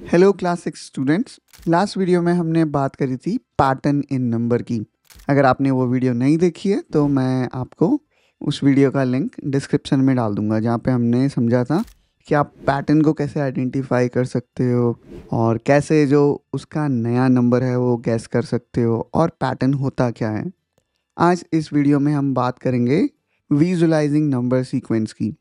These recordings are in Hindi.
Hello class 6 students. Last video में हमने बात करी थी पैटर्न इन नंबर की। अगर आपने वो वीडियो नहीं देखी है तो मैं आपको उस वीडियो का लिंक डिस्क्रिप्शन में डाल दूंगा, जहाँ पे हमने समझा था कि आप पैटर्न को कैसे आइडेंटिफाई कर सकते हो और कैसे जो उसका नया नंबर है वो गैस कर सकते हो और पैटर्न होता क्या है। आज इस वीडियो में हम बात करेंगे विजुलाइजिंग नंबर सीक्वेंस की,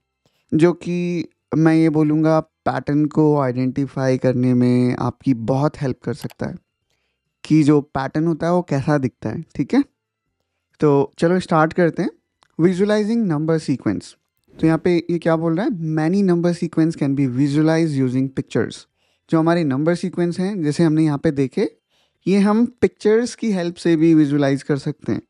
जो कि मैं ये बोलूँगा पैटर्न को आइडेंटिफाई करने में आपकी बहुत हेल्प कर सकता है कि जो पैटर्न होता है वो कैसा दिखता है। ठीक है, तो चलो स्टार्ट करते हैं। विजुलाइजिंग नंबर सीक्वेंस, तो यहाँ पे ये क्या बोल रहा है, many number sequence can be visualize using pictures. जो हमारे नंबर सीक्वेंस हैं जैसे हमने यहाँ पे देखे, ये हम पिक्चर्स की हेल्प से भी विजुलाइज कर सकते हैं।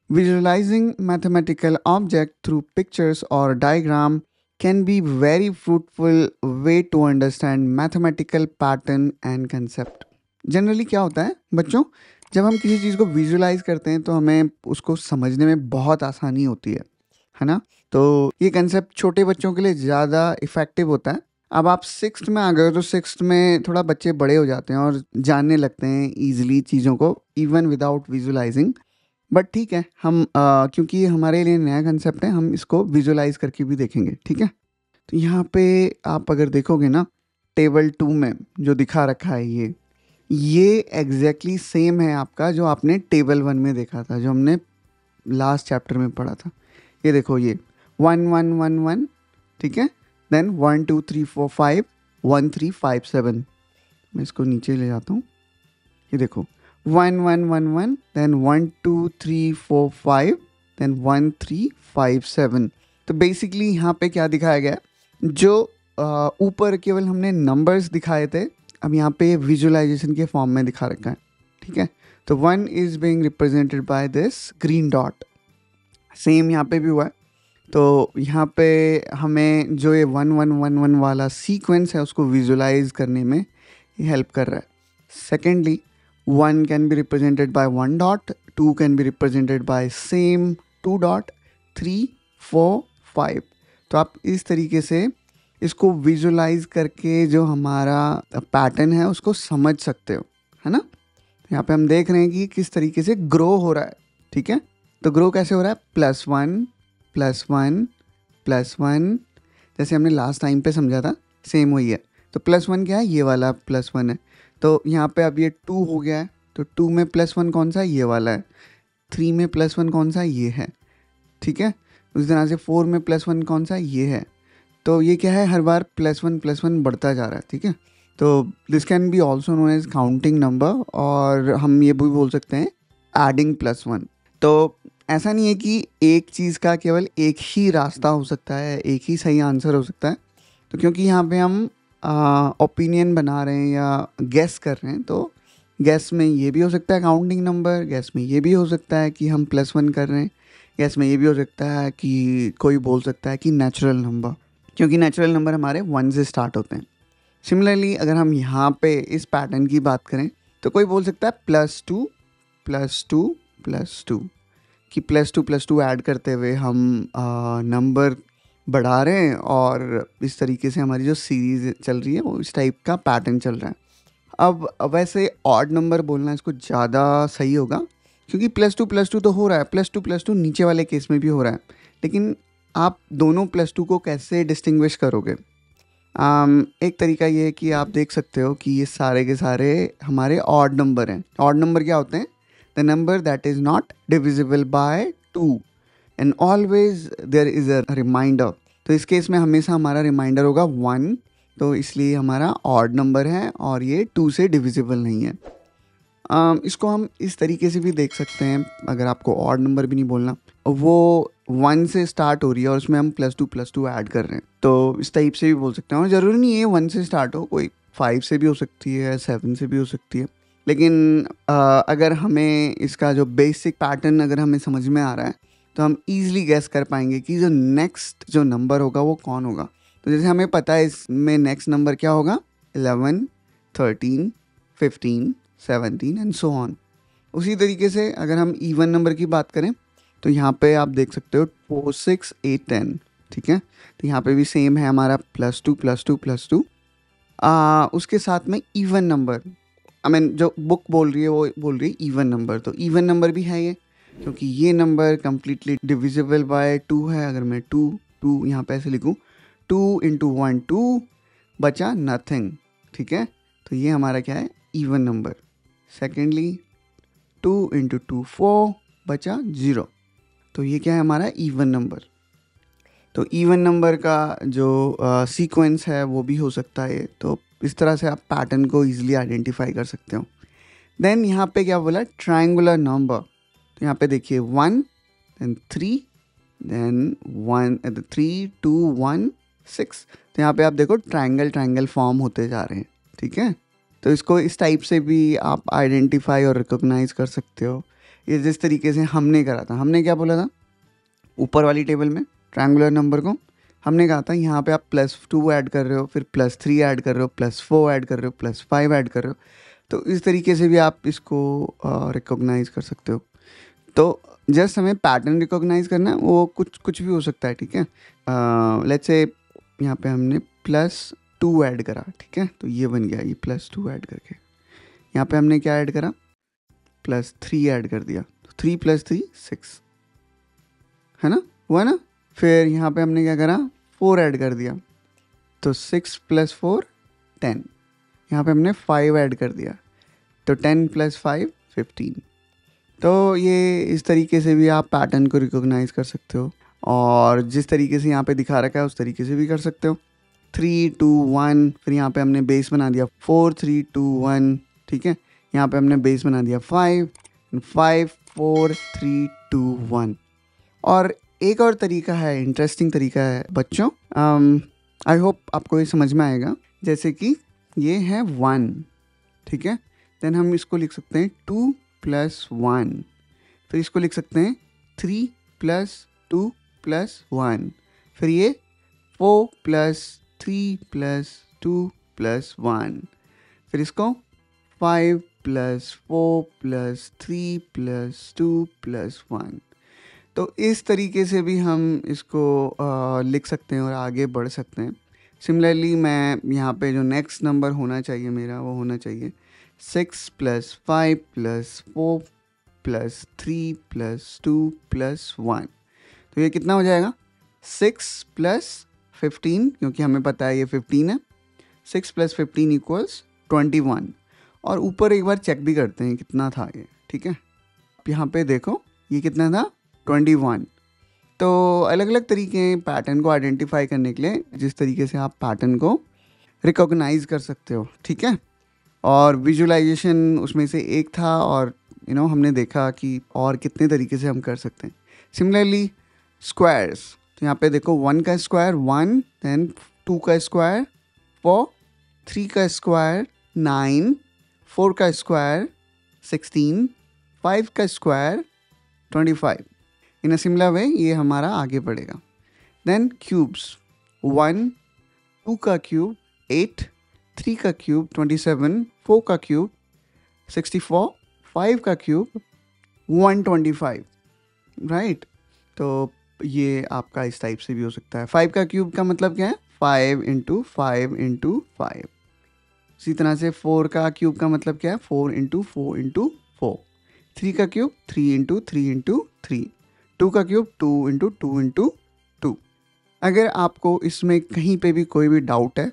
Visualising mathematical object through pictures और diagram can be very fruitful way to understand mathematical pattern and concept। Generally क्या होता है बच्चों, जब हम किसी चीज़ को विजुलाइज करते हैं तो हमें उसको समझने में बहुत आसानी होती है ना। तो ये कंसेप्ट छोटे बच्चों के लिए ज़्यादा इफ़ेक्टिव होता है। अब आप सिक्स्थ में आ गए हो तो सिक्स्थ में थोड़ा बच्चे बड़े हो जाते हैं और जानने लगते हैं ईजिली चीज़ों को इवन विदाउट विजुलाइजिंग। बट ठीक है, हम क्योंकि ये हमारे लिए नया कंसेप्ट है, हम इसको विजुलाइज करके भी देखेंगे। ठीक है, तो यहाँ पे आप अगर देखोगे ना, टेबल 2 में जो दिखा रखा है ये एग्जैक्टली सेम है आपका जो आपने टेबल 1 में देखा था, जो हमने लास्ट चैप्टर में पढ़ा था। ये देखो, ये 1 1 1 1, ठीक है, देन 1 2 3 4 5 1 3 5 7। मैं इसको नीचे ले जाता हूँ। ये देखो 1 1 1 1, देन 1 2 3 4 5, देन 1 3 5 7। तो बेसिकली यहाँ पे क्या दिखाया गया है, जो ऊपर केवल हमने नंबर्स दिखाए थे, अब यहाँ पे विजुअलाइजेशन के फॉर्म में दिखा रखा है। ठीक है, तो 1 is being represented by this green dot. Same यहाँ पे भी हुआ है। तो यहाँ पे हमें जो ये 1 1 1 1 वाला सीक्वेंस है उसको विजुलाइज करने में ये हेल्प कर रहा है। Secondly, 1 can be represented by 1 dot, 2 can be represented by same 2 dot, 3 4 5। तो आप इस तरीके से इसको विजुलाइज करके जो हमारा पैटर्न है उसको समझ सकते हो, है ना। यहाँ पे हम देख रहे हैं कि किस तरीके से ग्रो हो रहा है। ठीक है, तो ग्रो कैसे हो रहा है, +1 +1 +1, जैसे हमने लास्ट टाइम पे समझा था सेम वही है। तो +1 क्या है, ये वाला +1 है। तो यहाँ पे अब ये 2 हो गया है, तो 2 में +1 कौन सा है, ये वाला है। 3 में +1 कौन सा है, ये है। ठीक है, उस तरह से 4 में +1 कौन सा है, ये है। तो ये क्या है, हर बार +1 बढ़ता जा रहा है। ठीक है, तो this can be also known as counting number, और हम ये भी बोल सकते हैं एडिंग +1। तो ऐसा नहीं है कि एक चीज़ का केवल एक ही रास्ता हो सकता है, एक ही सही आंसर हो सकता है। तो क्योंकि यहाँ पे हम ओपिनियन बना रहे हैं या गैस कर रहे हैं, तो गैस में ये भी हो सकता है काउंटिंग नंबर, गैस में ये भी हो सकता है कि हम +1 कर रहे हैं, गैस में ये भी हो सकता है कि कोई बोल सकता है कि नेचुरल नंबर, क्योंकि नेचुरल नंबर हमारे 1 से स्टार्ट होते हैं। सिमिलरली अगर हम यहाँ पे इस पैटर्न की बात करें तो कोई बोल सकता है +2 +2 +2, कि +2 ऐड करते हुए हम नंबर बढ़ा रहे हैं और इस तरीके से हमारी जो सीरीज़ चल रही है वो इस टाइप का पैटर्न चल रहा है। अब वैसे ऑड नंबर बोलना इसको ज़्यादा सही होगा, क्योंकि +2 तो हो रहा है, +2 नीचे वाले केस में भी हो रहा है, लेकिन आप दोनों +2 को कैसे डिस्टिंग्विश करोगे। एक तरीका ये है कि आप देख सकते हो कि ये सारे के सारे हमारे ऑड नंबर हैं। ऑड नंबर क्या होते हैं, the number that is not divisible by 2 and always there is a reminder. तो इस केस में हमेशा हमारा रिमाइंडर होगा 1, तो इसलिए हमारा ऑड नंबर है और ये 2 से डिविजिबल नहीं है। इसको हम इस तरीके से भी देख सकते हैं, अगर आपको ऑड नंबर भी नहीं बोलना, वो 1 से स्टार्ट हो रही है और उसमें हम +2 ऐड कर रहे हैं, तो इस टाइप से भी बोल सकते हैं। और ज़रूरी नहीं है 1 से स्टार्ट हो, कोई 5 से भी हो सकती है, 7 से भी हो सकती है। लेकिन अगर हमें इसका जो बेसिक पैटर्न अगर हमें समझ में आ रहा है तो हम ईजिली गैस कर पाएंगे कि जो नेक्स्ट जो नंबर होगा वो कौन होगा। तो जैसे हमें पता है इसमें नेक्स्ट नंबर क्या होगा, 11 13 15 17 एंड सो ऑन। उसी तरीके से अगर हम इवन नंबर की बात करें तो यहाँ पे आप देख सकते हो 4 6 8 10। ठीक है, तो यहाँ पे भी सेम है हमारा +2 +2 +2। उसके साथ में इवन नंबर, आई मीन जो बुक बोल रही है वो बोल रही है इवन नंबर, तो इवन नंबर भी है ये, क्योंकि ये नंबर कम्प्लीटली डिविजिबल बाय 2 है। अगर मैं 2 यहाँ पे ऐसे लिखूँ, 2 इंटू 1 2, बचा नथिंग, ठीक है। तो ये हमारा क्या है, इवन नंबर। सेकेंडली 2 इंटू 2 4, बचा 0, तो ये क्या है हमारा इवन नंबर। तो इवन नंबर का जो सीक्वेंस है वो भी हो सकता है, तो इस तरह से आप पैटर्न को इजीली आइडेंटिफाई कर सकते हो। देन यहाँ पे क्या बोला, ट्रायंगुलर नंबर, तो यहाँ पे देखिए 1 देन 3 देन 1 3 2 1 6, तो यहाँ पे आप देखो ट्रायंगल फॉर्म होते जा रहे हैं, ठीक है। तो इसको इस टाइप से भी आप आइडेंटिफाई और रिकॉग्नाइज कर सकते हो। ये जिस तरीके से हमने करा था, हमने क्या बोला था ऊपर वाली टेबल में, ट्रायंगुलर नंबर को हमने कहा था यहाँ पे आप +2 ऐड कर रहे हो, फिर +3 ऐड कर रहे हो, +4 ऐड कर रहे हो, +5 ऐड कर रहे हो, तो इस तरीके से भी आप इसको रिकॉग्नाइज कर सकते हो। तो जस्ट हमें पैटर्न रिकॉग्नाइज करना है, वो कुछ भी हो सकता है, ठीक है। लेट्स से यहाँ पे हमने +2 ऐड करा, ठीक है, तो ये बन गया ये +2 ऐड करके। यहाँ पे हमने क्या ऐड करा, +3 ऐड कर दिया, तो 3 + 3 6, है ना, हुआ ना। फिर यहाँ पे हमने क्या करा, 4 ऐड कर दिया, तो 6 + 4 10। यहाँ पे हमने 5 ऐड कर दिया, तो 10 + 5 15। तो ये इस तरीके से भी आप पैटर्न को रिकॉग्नाइज कर सकते हो, और जिस तरीके से यहाँ पे दिखा रखा है उस तरीके से भी कर सकते हो। 3 2 1, फिर यहाँ पे हमने बेस बना दिया 4 3 2 1, ठीक है। यहाँ पे हमने बेस बना दिया 5 5 4 3 2 1। और एक और तरीका है, इंटरेस्टिंग तरीका है बच्चों, आई होप आपको ये समझ में आएगा। जैसे कि ये है 1, ठीक है, देन हम इसको लिख सकते हैं 2 + 1, फिर इसको लिख सकते हैं 3 + 2 + 1, फिर ये 4 + 3 + 2 + 1, फिर इसको 5 + 4 + 3 + 2 + 1। तो इस तरीके से भी हम इसको लिख सकते हैं और आगे बढ़ सकते हैं। सिमिलरली मैं यहाँ पे जो नेक्स्ट नंबर होना चाहिए मेरा, वो होना चाहिए 6 + 5 + 4 + 3 + 2 + 1। तो ये कितना हो जाएगा, 6 + 15, क्योंकि हमें पता है ये 15 है, 6 + 15 = 21। और ऊपर एक बार चेक भी करते हैं कितना था ये, ठीक है। यहाँ पे देखो ये कितना था, 21। तो अलग अलग तरीके हैं पैटर्न को आइडेंटिफाई करने के लिए, जिस तरीके से आप पैटर्न को रिकॉग्नाइज कर सकते हो, ठीक है। और विजुअलाइजेशन उसमें से एक था, और हमने देखा कि और कितने तरीके से हम कर सकते हैं। सिमिलरली स्क्वायर्स, तो यहाँ पे देखो 1 का स्क्वायर 1, देन 2 का स्क्वायर 4, 3 का स्क्वायर 9, 4 का स्क्वायर 16, 5 का square 25। In a similar way ये हमारा आगे बढ़ेगा। देन क्यूब्स, 1 2 का क्यूब 8, 3 का क्यूब 27, 4 का क्यूब 64, 5 का क्यूब 125, राइट। तो ये आपका इस टाइप से भी हो सकता है। 5 का क्यूब का मतलब क्या है, 5 × 5 × 5। इसी तरह से 4 का क्यूब का मतलब क्या है, 4 × 4 × 4। 3 का क्यूब 3 × 3 × 3। 2 का क्यूब 2 × 2 × 2। अगर आपको इसमें कहीं पे भी कोई भी डाउट है,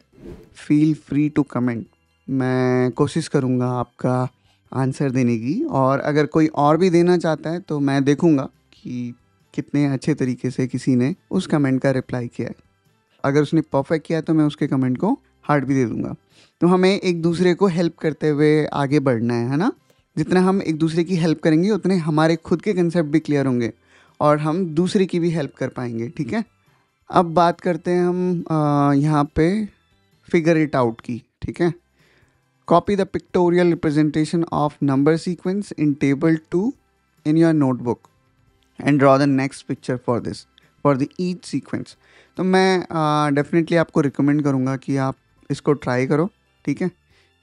फील फ्री टू कमेंट, मैं कोशिश करूँगा आपका आंसर देने की। और अगर कोई और भी देना चाहता है तो मैं देखूँगा कि कितने अच्छे तरीके से किसी ने उस कमेंट का रिप्लाई किया है। अगर उसने परफेक्ट किया तो मैं उसके कमेंट को हार्ट भी दे दूँगा। तो हमें एक दूसरे को हेल्प करते हुए आगे बढ़ना है ना। जितना हम एक दूसरे की हेल्प करेंगे उतने हमारे खुद के कंसेप्ट भी क्लियर होंगे और हम दूसरे की भी हेल्प कर पाएंगे, ठीक है। अब बात करते हैं हम यहाँ पे फिगर इट आउट की, ठीक है। Copy the pictorial representation of number sequence in table 2 in your notebook and draw the next picture for this for the each sequence. तो मैं डेफिनेटली आपको रिकमेंड करूँगा कि आप इसको ट्राई करो, ठीक है।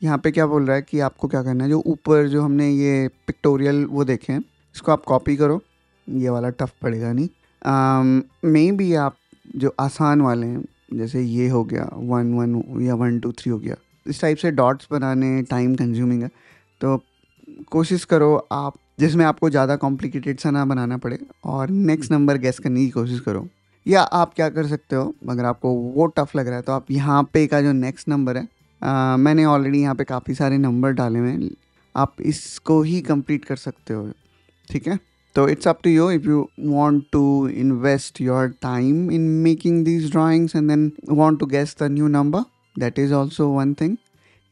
यहाँ पे क्या बोल रहा है कि आपको क्या करना है, जो ऊपर जो हमने ये पिक्टोरियल वो देखे हैं इसको आप कॉपी करो। ये वाला टफ पड़ेगा नहीं, मे बी आप जो आसान वाले हैं जैसे ये हो गया 1 1 या 1 2 3 हो गया, इस टाइप से डॉट्स बनाने टाइम कंज्यूमिंग है, तो कोशिश करो आप जिसमें आपको ज़्यादा कॉम्प्लिकेटेड सा ना बनाना पड़े और नेक्स्ट नंबर गेस करने की कोशिश करो। या आप क्या कर सकते हो, अगर आपको वो टफ लग रहा है तो आप यहाँ पे का जो नेक्स्ट नंबर है, मैंने ऑलरेडी यहाँ पे काफ़ी सारे नंबर डाले हुए हैं, आप इसको ही कंप्लीट कर सकते हो, ठीक है। तो it's up to you if you want to invest your time in making these drawings and then want to guess the new number, that is also one thing.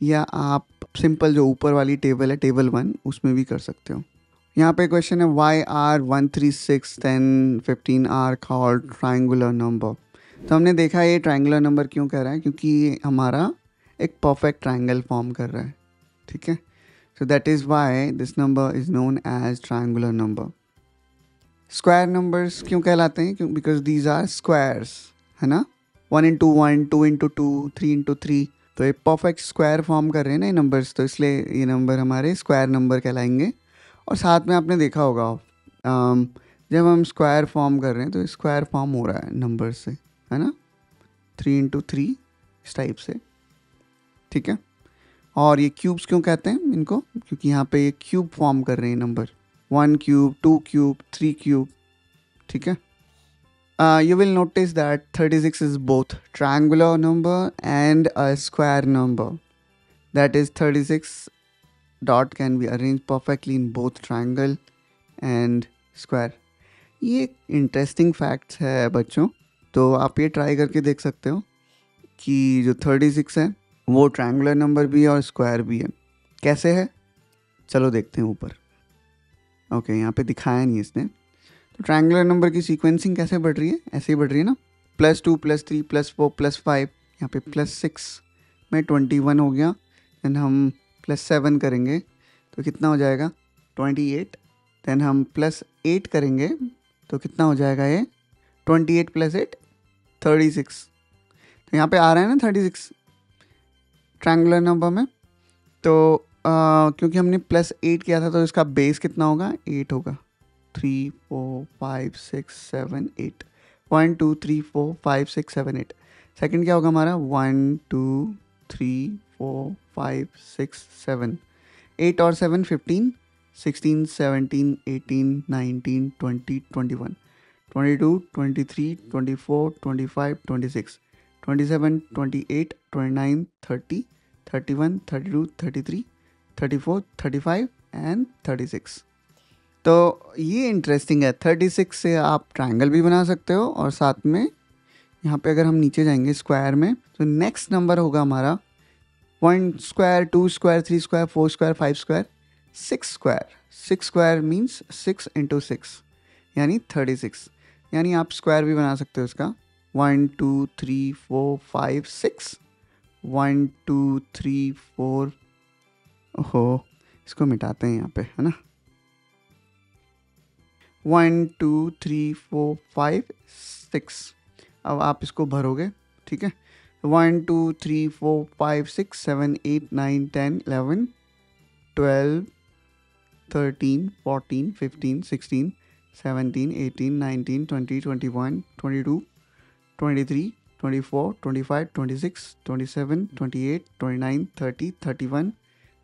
या आप सिंपल जो ऊपर वाली टेबल है, टेबल 1, उसमें भी कर सकते हो। यहाँ पे क्वेश्चन है why are 1, 3, 6, 10, 15 are called triangular number. तो हमने देखा ये ट्राइंगुलर नंबर क्यों कह रहा है, क्योंकि ये हमारा एक परफेक्ट ट्राइंगल फॉर्म कर रहा है, ठीक है। So that is why this number is known as triangular number. Square numbers क्यों कहलाते हैं, क्यों, बिकॉज दीज आर स्क्वायर्स, है ना। 1 इंटू 1, 2 इंटू 2, 3 इंटू 3, तो ये परफेक्ट स्क्वायर फॉर्म कर रहे हैं ना ये नंबर्स, तो इसलिए ये नंबर हमारे स्क्वायर नंबर कहलाएंगे। और साथ में आपने देखा होगा जब हम स्क्वायर फॉर्म कर रहे हैं तो स्क्वायर फॉर्म हो रहा है नंबर से, है ना, 3 इंटू 3 इस टाइप से, ठीक है। और ये क्यूब्स क्यों कहते हैं इनको, क्योंकि यहाँ पे ये क्यूब फॉर्म कर रहे हैं नंबर, 1 क्यूब, 2 क्यूब, 3 क्यूब, ठीक है। You will notice that 36 is both triangular number and a square number. That is 36 dot can be arranged perfectly in both triangle and square. ये इंटरेस्टिंग फैक्ट्स है बच्चों, तो आप ये ट्राई करके देख सकते हो कि जो 36 है वो ट्रायंगुलर नंबर भी है और स्क्वायर भी है। कैसे है, चलो देखते हैं ऊपर। ओके, यहाँ पे दिखाया नहीं इसने। तो ट्रायंगुलर नंबर की सीक्वेंसिंग कैसे बढ़ रही है, ऐसे ही बढ़ रही है ना, +2, +3, +4, +5, यहाँ पे +6 में 21 हो गया। देन हम +7 करेंगे तो कितना हो जाएगा, 28। देन हम +8 करेंगे तो कितना हो जाएगा ये, 28 + 8, 36। तो यहाँ पे आ रहा है ना 36 ट्रायंगुलर नंबर में। तो क्योंकि हमने +8 किया था तो इसका बेस कितना होगा, 8 होगा। 3, 4, 5, 6, 7, 8, 1, 2, 3, 4, 5, 6, 7, 8। सेकेंड क्या होगा हमारा, 1, 2, 3, 4, 5, 6, 7, 8 और 7, 15, 16, 17, 18, 19, 20, 21, 22, 23, 24, 25, 26, 27, 28, 29, 30, 31, 32, 33, 34, 35 एंड 36। तो ये इंटरेस्टिंग है, 36 से आप ट्रायंगल भी बना सकते हो और साथ में यहाँ पे अगर हम नीचे जाएंगे स्क्वायर में तो नेक्स्ट नंबर होगा हमारा 1 square, 2 square, 3 square, 4 square, 5 square, 6 square. 6 square means 6 into 6 यानी 36, यानी आप स्क्वायर भी बना सकते हो इसका। 1, 2, 3, 4, 5, 6, 1, 2, 3, 4, ओहो इसको मिटाते हैं यहाँ पे, है ना। 1, 2, 3, 4, 5, 6। अब आप इसको भरोगे, ठीक है। 1, 2, 3, 4, 5, 6, 7, 8, 9, 10, 11, 12, 13, 14, 15, 16, 17, 18, 19, 20, 21, 22, 23, 24, 25, 26, 27, 28, 29, 30, 31,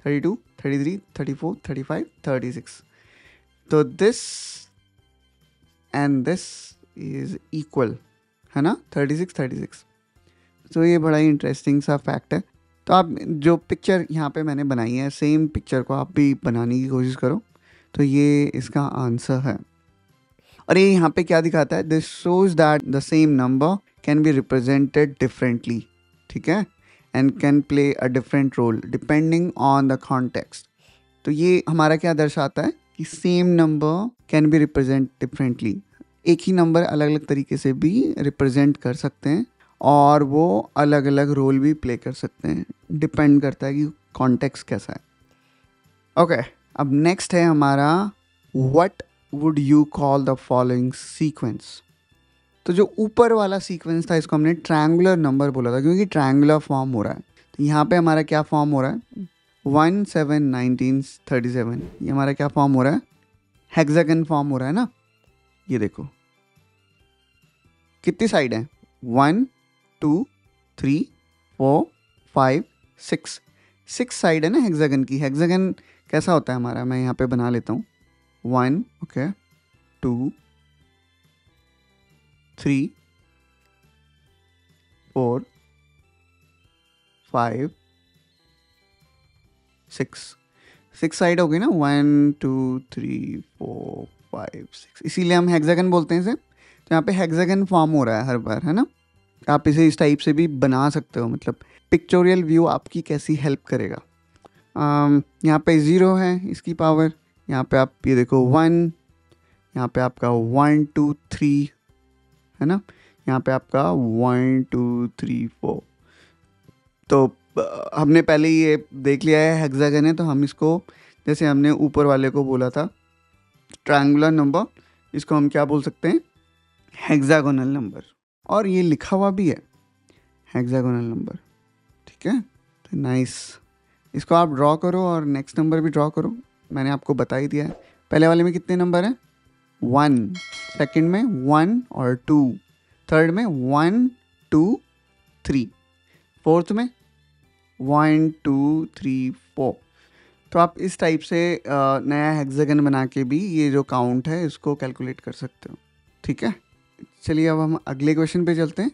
32, 33, 34, 35, 36। तो this and this is equal, है ना, 36, 36। तो ये बड़ा ही इंटरेस्टिंग सा फैक्ट है। तो आप जो पिक्चर यहाँ पे मैंने बनाई है सेम पिक्चर को आप भी बनाने की कोशिश करो, तो ये इसका आंसर है। और ये यहाँ पे क्या दिखाता है, this shows that the same number can be represented differently, ठीक है, and can play a different role depending on the context. तो ये हमारा क्या दर्शाता है कि same number can be represent differently, एक ही नंबर अलग अलग तरीके से भी रिप्रेजेंट कर सकते हैं और वो अलग अलग रोल भी प्ले कर सकते हैं, डिपेंड करता है कि कॉन्टेक्स्ट कैसा है। ओके, अब नेक्स्ट है हमारा what would you call the following sequence. तो जो ऊपर वाला सीक्वेंस था इसको हमने ट्रायंगुलर नंबर बोला था क्योंकि ट्रायंगुलर फॉर्म हो रहा है। तो यहाँ पे हमारा क्या फॉर्म हो रहा है, 1, 7, 19, 37, ये हमारा क्या फॉर्म हो रहा है, हेक्सागन फॉर्म हो रहा है ना। ये देखो कितनी साइड है, 1, 2, 3, 4, 5, 6 6 साइड है ना हेक्सागन की। हेक्सागन कैसा होता है हमारा, मैं यहाँ पे बना लेता हूँ। 1 ओके 2 3 4 5 6 6 साइड हो गई ना, 1 2 3 4 5 6, इसीलिए हम हेक्सागन बोलते हैं इसे। तो यहाँ पे हेक्सागन फॉर्म हो रहा है हर बार, है ना। आप इसे इस टाइप से भी बना सकते हो, मतलब पिक्चोरियल व्यू आपकी कैसी हेल्प करेगा। यहाँ पे 0 है इसकी पावर, यहाँ पे आप ये देखो 1, यहाँ पे आपका 1 2 3 है ना, यहाँ पे आपका 1 2 3 4। तो हमने पहले ही ये देख लिया है हेक्सागन है, तो हम इसको जैसे हमने ऊपर वाले को बोला था ट्रायंगुलर नंबर, इसको हम क्या बोल सकते हैं, हेक्सागोनल नंबर। और ये लिखा हुआ भी है हेक्सागोनल नंबर, ठीक है। तो नाइस, इसको आप ड्रॉ करो और नेक्स्ट नंबर भी ड्रॉ करो। मैंने आपको बता ही दिया है। पहले वाले में कितने नंबर हैं, 1, सेकंड में 1 और 2, थर्ड में 1 2 3, फोर्थ में 1 2 3 4। तो आप इस टाइप से नया हेक्सागन बना के भी ये जो काउंट है इसको कैलकुलेट कर सकते हो, ठीक है। चलिए अब हम अगले क्वेश्चन पे चलते हैं।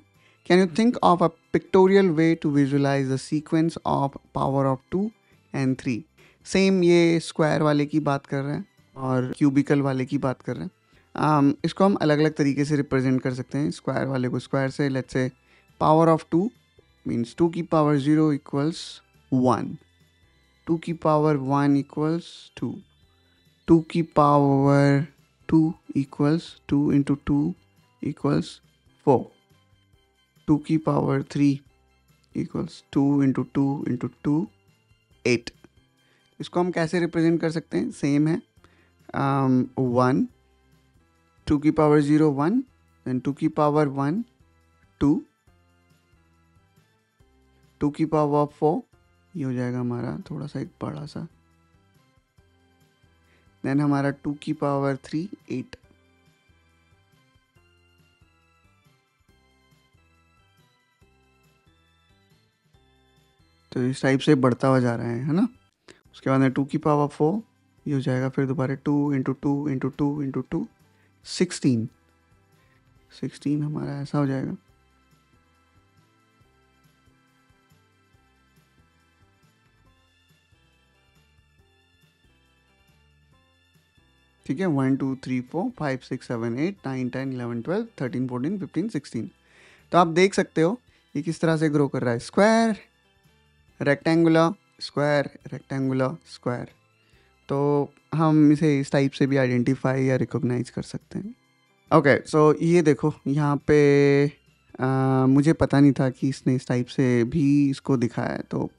Can you think of a pictorial way to visualize the sequence of power of 2 and 3। Same ये स्क्वायर वाले की बात कर रहे हैं और क्यूबिकल वाले की बात कर रहे हैं। इसको हम अलग अलग तरीके से रिप्रेजेंट कर सकते हैं। स्क्वायर वाले को स्क्वायर से, let's say power of 2 means 2 की पावर 0 इक्वल्स 1, 2 की पावर 1 इक्वल्स 2, 2 की पावर 2 इक्वल्स 2 इंटू 2 इक्वल्स 4, 2 की पावर 3 इक्वल्स 2 इंटू 2 इंटू 2 8। इसको हम कैसे रिप्रेजेंट कर सकते हैं, सेम है 1, 2 की पावर 0 1, देन 2 की पावर 1 2, 2 की पावर 4, ये हो जाएगा हमारा थोड़ा सा एक बड़ा सा, देन हमारा 2 की पावर 3 8। तो इस टाइप से बढ़ता हुआ जा रहा है ना। उसके बाद में 2 की पावर 4, ये हो जाएगा फिर दोबारा 2 इंटू 2 इंटू 2 इंटू 2 16, 16 हमारा ऐसा हो जाएगा। ठीक है, 1 2 3 4 5 6 7 8 9 10 11 12 13 14 15 16। तो आप देख सकते हो ये किस तरह से ग्रो कर रहा है, square rectangular square rectangular square. तो हम इसे इस टाइप से भी आइडेंटिफाई या रिकॉग्नाइज कर सकते हैं। ओके सो ये देखो यहाँ पे मुझे पता नहीं था कि इसने इस टाइप से भी इसको दिखाया है। तो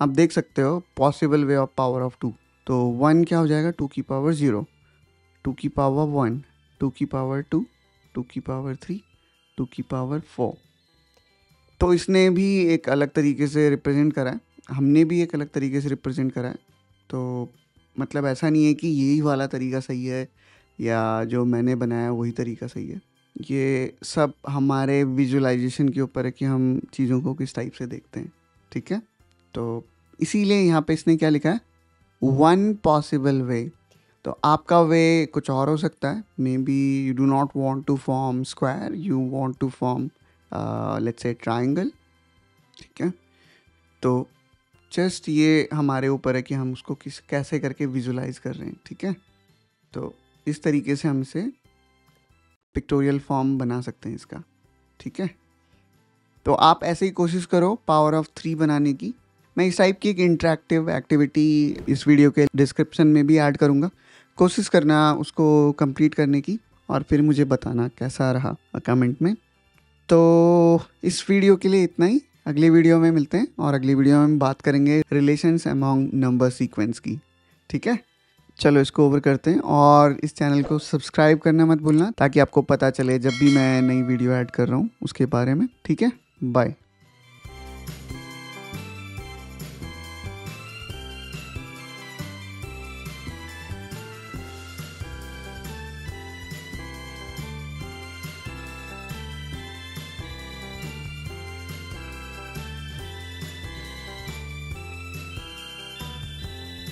आप देख सकते हो possible way of power of 2। तो 1 क्या हो जाएगा, 2 की पावर 0, 2 की पावर 1, 2 की पावर 2, 2 की पावर 3, 2 की पावर 4। तो इसने भी एक अलग तरीके से रिप्रेजेंट करा है, हमने भी एक अलग तरीके से रिप्रेजेंट करा है। तो मतलब ऐसा नहीं है कि यही वाला तरीका सही है या जो मैंने बनाया वही तरीका सही है। ये सब हमारे विजुअलाइजेशन के ऊपर है कि हम चीज़ों को किस टाइप से देखते हैं, ठीक है। तो इसीलिए यहाँ पे इसने क्या लिखा है, 1 पॉसिबल वे। तो आपका वे कुछ और हो सकता है, maybe you do not want to form square, you want to form let's say triangle, ठीक है। तो जस्ट ये हमारे ऊपर है कि हम उसको कैसे करके विजुलाइज कर रहे हैं, ठीक है। तो इस तरीके से हम इसे पिक्टोरियल फॉर्म बना सकते हैं इसका, ठीक है। तो आप ऐसे ही कोशिश करो पावर ऑफ 3 बनाने की। मैं इस टाइप की एक इंटरेक्टिव एक्टिविटी इस वीडियो के डिस्क्रिप्शन में भी ऐड करूँगा, कोशिश करना उसको कंप्लीट करने की और फिर मुझे बताना कैसा रहा कमेंट में। तो इस वीडियो के लिए इतना ही, अगली वीडियो में मिलते हैं और अगली वीडियो में हम बात करेंगे रिलेशंस अमॉन्ग नंबर सीक्वेंस की, ठीक है। चलो इसको ओवर करते हैं और इस चैनल को सब्सक्राइब करना मत भूलना ताकि आपको पता चले जब भी मैं नई वीडियो ऐड कर रहा हूँ उसके बारे में, ठीक है। बाय।